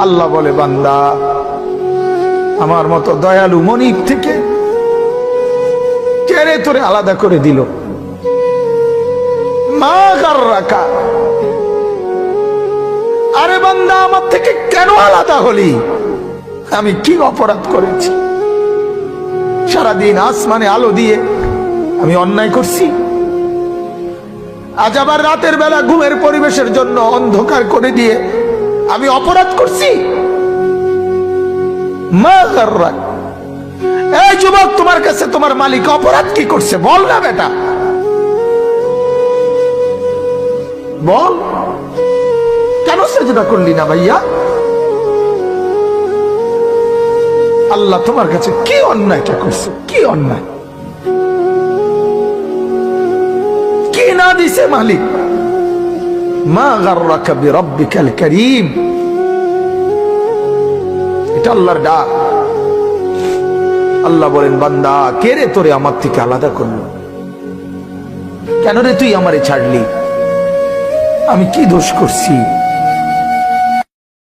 আল্লাহ বলে, বান্দা আমার মতো দয়ালু মনিব থেকে কেড়ে তোরে আলাদা করে দিল। মা গাররাকা, আরে বান্দা আমার থেকে কেন আলাদা হলি? আমি কি অপরাধ করেছি? সারাদিন আসমানে আলো দিয়ে আমি অন্যায় করছি? আজ আবার রাতের বেলা ঘুমের পরিবেশের জন্য অন্ধকার করে দিয়ে আমি অপরাধ করছি? মা গাররাক, এই যুবক, তোমার কাছে তোমার মালিক অপরাধ কি করছে বল না বেটা, বল। কেন সেজদা করলি না ভাইয়া? আল্লাহ তোমার কাছে কি অন্যায়টা করছে? কি অন্যায়, কি না দিছে মালিক? মা গাররাকা বিরাব্বিকাল কারীম, এটা আল্লাহর ডাক। আল্লাহ বলেন, বান্দা কে রে তোরে আমার থেকে আলাদা করলো? কেন রে তুই আমারে ছাড়লি? আমি কি দোষ করছি?